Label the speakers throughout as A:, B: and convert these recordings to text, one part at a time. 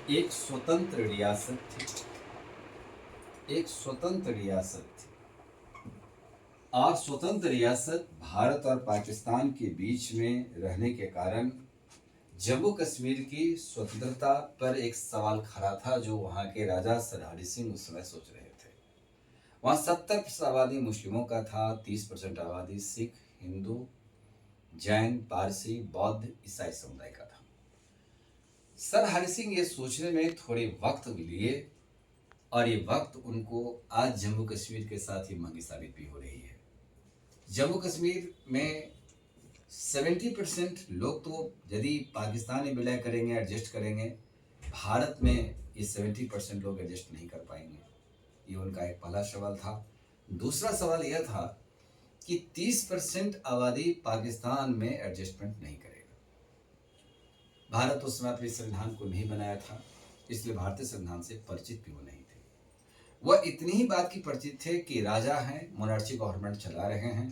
A: एक स्वतंत्र रियासत थी। एक स्वतंत्र रियासत थी और स्वतंत्र रियासत भारत और पाकिस्तान के बीच में रहने के कारण जम्मू कश्मीर की स्वतंत्रता पर एक सवाल खड़ा था, जो वहाँ के राजा सर हरि सिंह उस समय सोच रहे थे। वहाँ 70% आबादी मुस्लिमों का था, 30% आबादी सिख, हिंदू, जैन, पारसी, बौद्ध, ईसाई समुदाय का था। सर हरि सिंह ये सोचने में थोड़े वक्त लिए और ये वक्त उनको आज जम्मू कश्मीर के साथ ही महंगी साबित भी हो रही है। जम्मू कश्मीर में 70% लोग तो यदि पाकिस्तान में विलय करेंगे, एडजस्ट करेंगे, भारत में ये 70% लोग एडजस्ट नहीं कर पाएंगे। ये उनका एक पहला सवाल था। दूसरा सवाल यह था कि 30% आबादी पाकिस्तान में एडजस्टमेंट नहीं करेगा। भारत उस समय अपने संविधान को नहीं बनाया था, इसलिए भारतीय संविधान से परिचित भी वो नहीं थे। वह इतनी ही बात की परिचित थे कि राजा हैं, मोनार्ची गवर्नमेंट चला रहे हैं,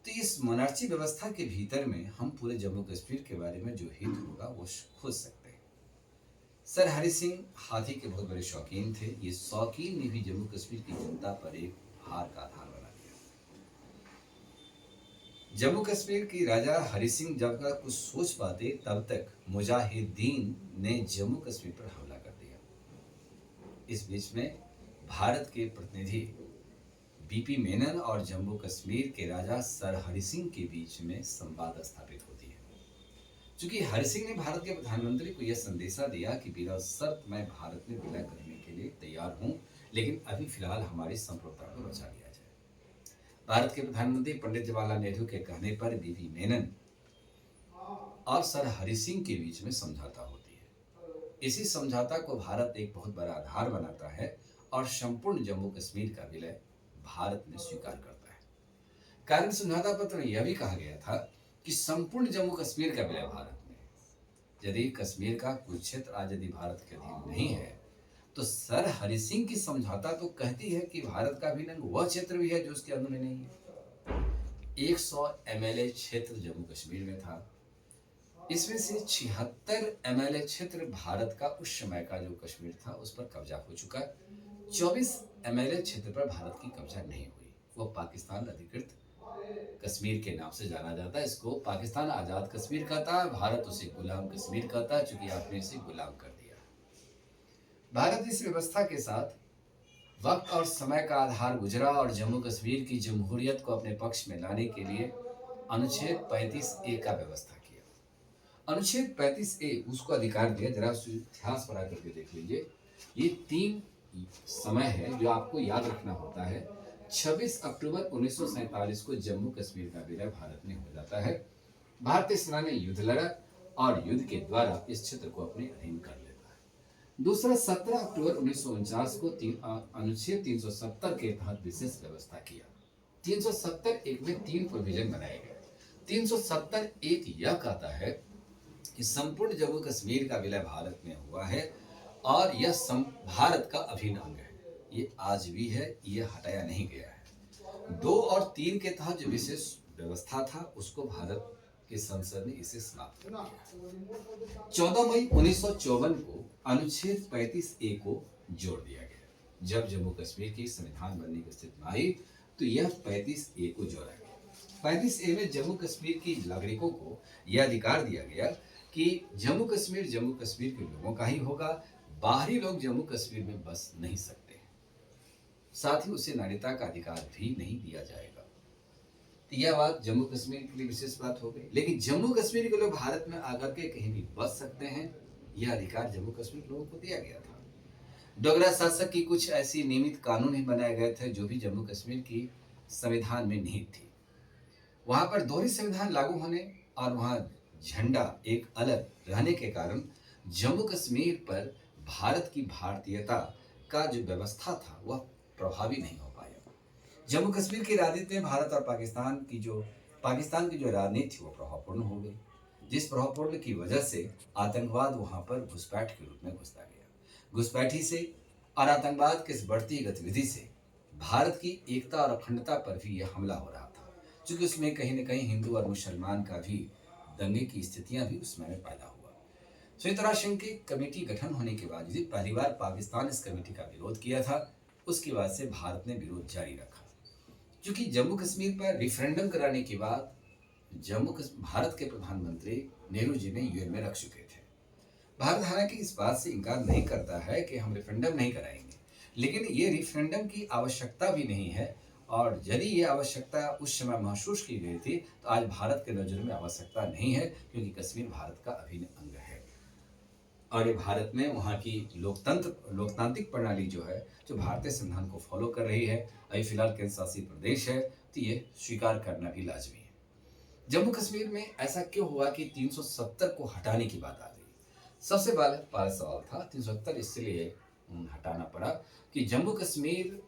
A: तो इस मोनार्ची व्यवस्था के भीतर में हम पूरे जम्मू कश्मीर के बारे में जो हित होगा वो खोज सकते हैं। सर हरि सिंह हाथी के बहुत बड़े शौकीन थे। ये शौकीन ने भी जम्मू कश्मीर की जनता पर एक हार का आधार बना दिया। जम्मू कश्मीर की राजा हरि सिंह जब तक कुछ सोच पाते, तब तक मुजाहिदीन ने जम्मू कश्मीर पर हमला कर दिया। इस बीच में भारत के प्रतिनिधि बीपी मेनन और जम्मू कश्मीर के राजा सर हरि सिंह के बीच में संवाद स्थापित होती है। चूंकि हरि सिंह ने भारत के प्रधानमंत्री को यह संदेशा दिया कि बिना शर्त मैं भारत में विलय करने के लिए तैयार हूं, लेकिन अभी फिलहाल हमारी संप्रभुता को बचा लिया जाए। भारत के प्रधानमंत्री पंडित जवाहरलाल नेहरू के कहने पर बीपी मेनन और सर हरि सिंह के बीच में समझौता होती है। इसी समझौता को भारत एक बहुत बड़ा आधार बनाता है और संपूर्ण जम्मू कश्मीर का विलय भारत ने स्वीकार करता है। कारण समझौता पत्र में यह भी कहा गया था कि संपूर्ण जम्मू कश्मीर का विलय भारत में, यदि कश्मीर का कुछ क्षेत्र आज यदि भारत के अधीन नहीं है, तो सर हरि सिंह की समझौता तो कहती है कि भारत का भी नहीं, वह क्षेत्र भी है जो उसके अधीन नहीं है। 100 MLA क्षेत्र जम्मू कश्मीर में था। इसमें से 76 MLA क्षेत्र भारत का उस समय का जो कश्मीर था उस पर कब्जा हो चुका। 24 MLA क्षेत्र पर भारत की कब्जा नहीं हुई। वो पाकिस्तान अधिकृत कश्मीर के नाम से जाना जाता है। इसको पाकिस्तान आजाद कश्मीर कहता है, भारत उसे गुलाम कश्मीर कहता है, चूंकि आपने इसे गुलाम कर दिया। भारत इस व्यवस्था के साथ वक्त और समय का आधार गुजरा और जम्मू कश्मीर की जमहूरियत को अपने पक्ष में लाने के लिए अनुच्छेद 35A का व्यवस्था किया। अनुच्छेद 35A उसको अधिकार दिया, जरा इतिहास पढ़ा करके देख लीजिए। ये 3 समय है जो आपको याद रखना होता है। 26 अक्टूबर 1947 को जम्मू कश्मीर का विलय भारत में हो जाता है। भारतीय सेना ने युद्ध लड़ा और युद्ध के द्वारा इस क्षेत्र को अपने अधीन कर लेता है। दूसरा 17 अक्टूबर 1949 को अनुच्छेद 370 के तहत विशेष व्यवस्था किया। 370 एक में 3 प्रोविजन बनाए गए। 370 एक यह कहता है कि संपूर्ण जम्मू कश्मीर का विलय भारत में हुआ है और यह भारत का अभिन्न अंग है। ये आज भी है, ये हटाया नहीं गया है। 2 और 3 के तहत जो विशेष व्यवस्था था उसको भारत की संसद ने इसे समाप्त कर दिया। 14 मई 1954 को अनुच्छेद 35A को जोड़ दिया गया। जब जम्मू कश्मीर की संविधान बनने की स्थिति में आई तो यह 35A को जोड़ा गया। 35A में जम्मू कश्मीर की नागरिकों को यह अधिकार दिया गया कि जम्मू कश्मीर के लोगों का ही होगा, बाहरी लोग जम्मू कश्मीर में बस नहीं सकते। साथ ही उसे नागरिकता का अधिकार भी नहीं दिया जाएगा। तो यह बात जम्मू कश्मीर के लिए विशेष बात हो गई। लेकिन जम्मू कश्मीर के लोग भारत में आकर के कहीं भी बस सकते हैं, यह अधिकार जम्मू कश्मीर लोगों को दिया गया था। डोगरा शासक की कुछ ऐसी नियमित कानून ही बनाए गए थे जो भी जम्मू कश्मीर की संविधान में निहित थी। वहां पर दोहरी संविधान लागू होने और वहां झंडा एक अलग रहने के कारण जम्मू कश्मीर पर भारत की भारतीयता का जो व्यवस्था था वह प्रभावी नहीं हो पाया। जम्मू कश्मीर की राजनीति में भारत और पाकिस्तान की जो राजनीति थी वो प्रभावपूर्ण हो गई, जिस प्रभावपूर्ण की वजह से आतंकवाद वहां पर घुसपैठ के रूप में घुसता गया। घुसपैठी से और आतंकवाद की इस बढ़ती गतिविधि से भारत की एकता और अखंडता पर भी यह हमला हो रहा था, क्योंकि उसमें कहीं न कहीं हिंदू और मुसलमान का भी दंगे की स्थितियां भी उस समय पैदा हुआ। संयुक्त राष्ट्र संघ की कमेटी गठन होने के बाद यदि पहली बार पाकिस्तान इस कमेटी का विरोध किया था, उसके बाद से भारत ने विरोध जारी रखा। क्योंकि जम्मू कश्मीर पर रिफरेंडम कराने के बाद भारत के प्रधानमंत्री नेहरू जी ने यूएन में रख चुके थे। भारत हालांकि इस बात से इनकार नहीं करता है कि हम रेफरेंडम नहीं कराएंगे, लेकिन ये रेफरेंडम की आवश्यकता भी नहीं है। और यदि ये आवश्यकता उस समय महसूस की गई थी, तो आज भारत के नज़र में आवश्यकता नहीं है, क्योंकि कश्मीर भारत का अभिन्न अंग है। और ये भारत में वहाँ की लोकतांत्रिक प्रणाली जो है, जो भारतीय संविधान को फॉलो कर रही है, अभी फिलहाल केंद्र शासित प्रदेश है, तो ये स्वीकार करना भी लाजमी है। जम्मू कश्मीर में ऐसा क्यों हुआ कि 370 को हटाने की बात आ गई? सबसे पहला सवाल था 370 इसलिए हटाना पड़ा कि जम्मू कश्मीर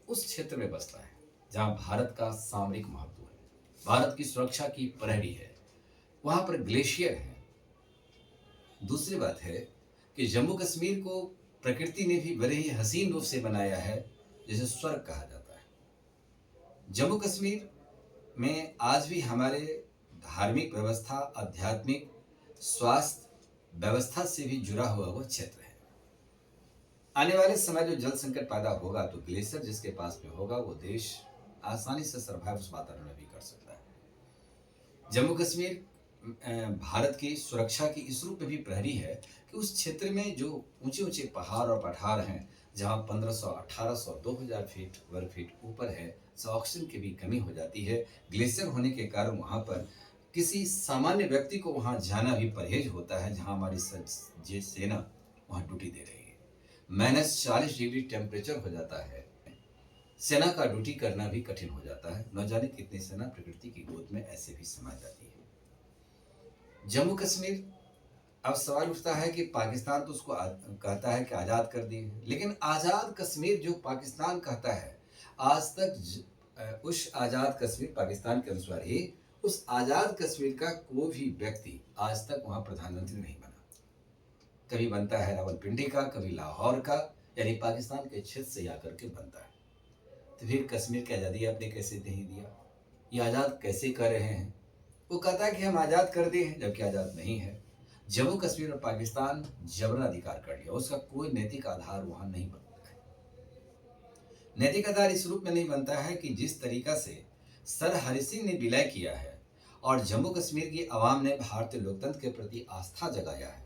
A: उस क्षेत्र में बसता है जहां भारत का सामरिक महत्व है, भारत की सुरक्षा की प्रहरी है, वहां पर ग्लेशियर है। दूसरी बात है कि जम्मू कश्मीर को प्रकृति ने भी बड़े ही हसीन रूप से बनाया है, जिसे स्वर्ग कहा जाता है। जम्मू कश्मीर में आज भी हमारे धार्मिक व्यवस्था, आध्यात्मिक, स्वास्थ्य व्यवस्था से भी जुड़ा हुआ वो क्षेत्र है। आने वाले समय जो जल संकट पैदा होगा, तो ग्लेशियर जिसके पास में होगा, वो देश आसानी से सर्वाइव उस वातावरण में भी कर सकता है। जम्मू कश्मीर भारत की सुरक्षा की इस रूप में भी प्रहरी है कि उस क्षेत्र में जो ऊंचे ऊंचे पहाड़ और पठार हैं, जहां 1500, 1800, 2000 फीट वर्ग फीट ऊपर है, सो ऑक्सीजन की भी कमी हो जाती है। ग्लेशियर होने के कारण वहां पर किसी सामान्य व्यक्ति को वहां जाना भी परहेज होता है, जहां हमारी सेना वहां ड्यूटी दे रही है। -40 डिग्री टेम्परेचर हो जाता है, सेना का ड्यूटी करना भी कठिन हो जाता है। न जाने कितनी सेना प्रकृति की गोद में ऐसे भी समा जाती है। जम्मू कश्मीर, अब सवाल उठता है कि पाकिस्तान तो उसको कहता है कि आज़ाद कर दिए, लेकिन आज़ाद कश्मीर जो पाकिस्तान कहता है, आज तक उस आज़ाद कश्मीर पाकिस्तान के अनुसार ही उस आज़ाद कश्मीर का कोई भी व्यक्ति आज तक वहाँ प्रधानमंत्री नहीं बना। कभी बनता है रावलपिंडी का, कभी लाहौर का, यानी पाकिस्तान के क्षेत्र से आकर के बनता है। तो फिर कश्मीर की आज़ादी आपने कैसे नहीं दिया? ये आज़ाद कैसे कर रहे हैं? वो कहता है कि हम आज़ाद कर दिए हैं, जबकि आज़ाद नहीं है। जम्मू कश्मीर और पाकिस्तान जबरन अधिकार कर लिया, उसका कोई नैतिक आधार वहां नहीं बनता है। नैतिक आधार इस रूप में नहीं बनता है कि जिस तरीका से सर हरि सिंह ने विलय किया है और जम्मू कश्मीर की आवाम ने भारतीय लोकतंत्र के प्रति आस्था जगाया है,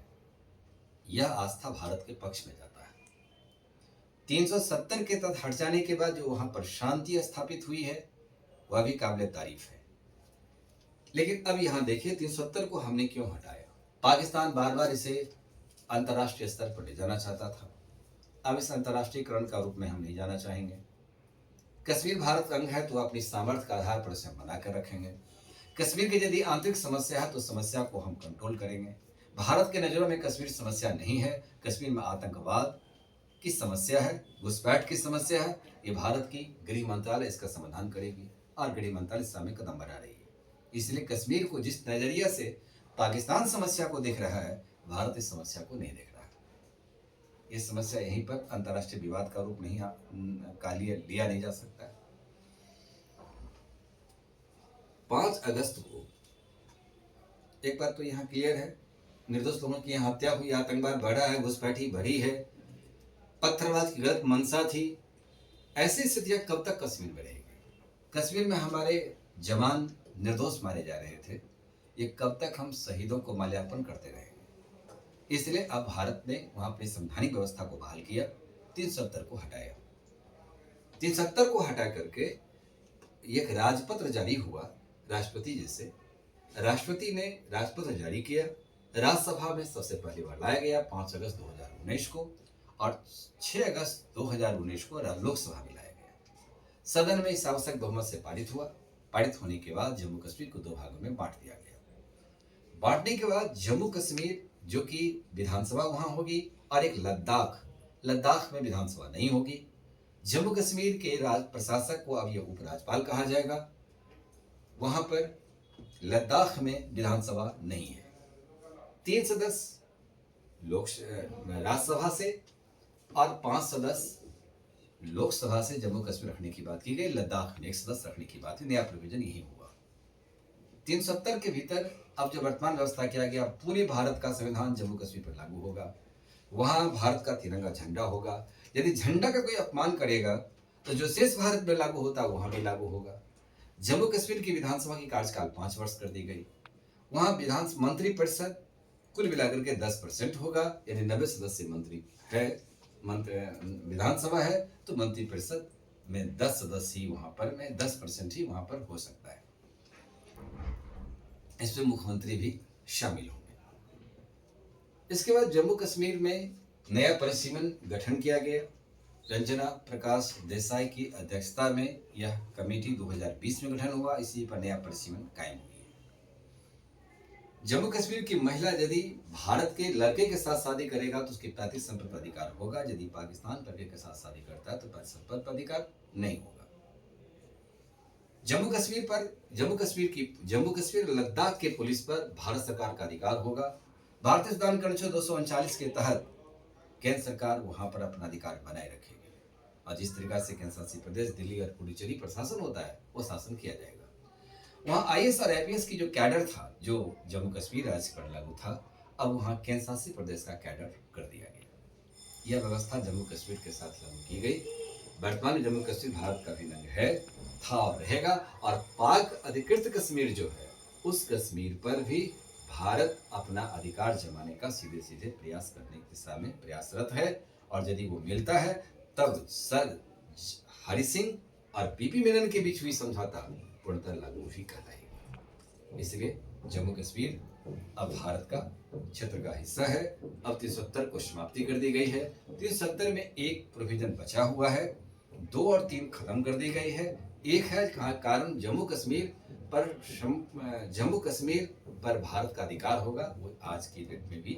A: यह आस्था भारत के पक्ष में जाता है। 370 के तहत हट जाने के बाद जो वहां पर शांति स्थापित हुई है, वह भी काबिल तारीफ है। लेकिन अब यहां देखिए 370 को हमने क्यों हटाया? पाकिस्तान बार बार इसे अंतर्राष्ट्रीय स्तर पर ले जाना चाहता था। अब इस अंतर्राष्ट्रीयकरण का रूप में हम नहीं जाना चाहेंगे। कश्मीर भारत अंग है, तो अपनी सामर्थ्य के आधार पर इसे बना कर रखेंगे। कश्मीर की यदि आंतरिक समस्या है, तो समस्या को हम कंट्रोल करेंगे। भारत के नज़रों में कश्मीर समस्या नहीं है। कश्मीर में आतंकवाद की समस्या है, घुसपैठ की समस्या है। ये भारत की गृह मंत्रालय इसका समाधान करेगी और गृह मंत्रालय इस समय कदम बढ़ा रही है। इसलिए कश्मीर को जिस नजरिया से पाकिस्तान समस्या को देख रहा है, भारत इस समस्या को नहीं देख रहा है। ये समस्या यहीं पर अंतर्राष्ट्रीय विवाद का रूप नहीं लिया नहीं जा सकता है। 5 अगस्त को एक बात तो यहाँ क्लियर है, निर्दोष लोगों की यहाँ हत्या हुई, आतंकवाद बढ़ा है, घुसपैठी बढ़ी है, पत्थरबाज की गलत मंशा थी। ऐसी स्थितियां कब तक कश्मीर में रहेगी? कश्मीर में हमारे जवान निर्दोष मारे जा रहे थे, ये कब तक हम शहीदों को माल्यार्पण करते रहेंगे? इसलिए अब भारत ने वहां अपनी संवैधानिक व्यवस्था को बहाल किया, 370 को हटाया। 370 को हटा करके एक राजपत्र जारी हुआ राष्ट्रपति जी से। राष्ट्रपति ने राजपत्र जारी किया, राज्यसभा में सबसे पहली बार लाया गया 5 अगस्त 2019 को, और 6 अगस्त 2019 को लोकसभा में लाया गया। सदन में इस आवश्यक बहुमत से पारित हुआ। पारित होने के बाद जम्मू कश्मीर को 2 भागों में बांट दिया गया। बांटने के बाद जम्मू कश्मीर जो कि विधानसभा वहां होगी, और एक लद्दाख में विधानसभा नहीं होगी। जम्मू कश्मीर के प्रशासक को अब यह उपराज्यपाल कहा जाएगा। वहां पर लद्दाख में विधानसभा नहीं है। 3 सदस्य राज्यसभा से और 5 सदस्य लोकसभा से जम्मू कश्मीर रखने की बात की गई। लद्दाख में 1 सदस्य रखने की बात है। नया प्रोविजन यही हुआ। 370 के भीतर अब जो वर्तमान व्यवस्था किया गया, पूरे भारत का संविधान जम्मू कश्मीर पर लागू होगा। वहाँ भारत का तिरंगा झंडा होगा। यदि झंडा का कोई अपमान करेगा तो जो शेष भारत में लागू होता है वहाँ भी लागू होगा। जम्मू कश्मीर की विधानसभा की कार्यकाल 5 वर्ष कर दी गई। वहाँ विधान मंत्री परिषद कुल मिलाकर के 10% होगा। यदि 90 सदस्य मंत्री है, विधानसभा है, तो मंत्री परिषद में 10 सदस्य ही वहाँ पर में 10% ही वहाँ पर हो सकता है। इसमें मुख्यमंत्री भी शामिल होंगे। इसके बाद जम्मू कश्मीर में नया परिसीमन गठन किया गया। रंजना प्रकाश देसाई की अध्यक्षता में यह कमेटी 2020 में गठन हुआ। इसी पर नया परिसीमन कायम हुई। जम्मू कश्मीर की महिला यदि भारत के लड़के के साथ शादी करेगा तो उसके 35 संपत्ति अधिकार होगा। यदि पाकिस्तान लड़के के साथ शादी करता है तो 35 संपत्ति अधिकार नहीं होगा। जम्मू कश्मीर लद्दाख के पुलिस पर भारत सरकार का अधिकार होगा। भारतीय संविधान के अनुच्छेद 239 के तहत केंद्र सरकार वहां पर अपना अधिकार बनाए रखेगी और जिस तरीका से केंद्र शासित प्रदेश दिल्ली और पुडुचेरी पर शासन होता है वो शासन किया जाएगा। वहाँ आईएएस और आईपीएस की जो कैडर था, जो जम्मू कश्मीर राज्य पर लागू था, अब वहाँ केंद्र शासित प्रदेश का कैडर कर दिया गया। यह व्यवस्था जम्मू कश्मीर के साथ लागू की गई। वर्तमान में जम्मू कश्मीर भारत का भी अंग है, था और रहेगा। और पाक अधिकृत कश्मीर जो है, उस कश्मीर पर भी भारत अपना अधिकार जमाने का सीधे सीधे प्रयास करने की दिशा में प्रयासरत है। और यदि वो मिलता है तब सर हरि सिंह और पीपी मेनन के बीच हुई समझौता पूर्णतः लागू भी कहलाएगा। इसलिए जम्मू कश्मीर अब भारत का क्षेत्र का हिस्सा है। अब 370 को समाप्ति कर दी गई है। 370 में एक प्रोविजन बचा हुआ है, 2 और 3 खत्म कर दी गई है। एक है कारण जम्मू कश्मीर पर भारत का अधिकार होगा, वो आज की डेट में भी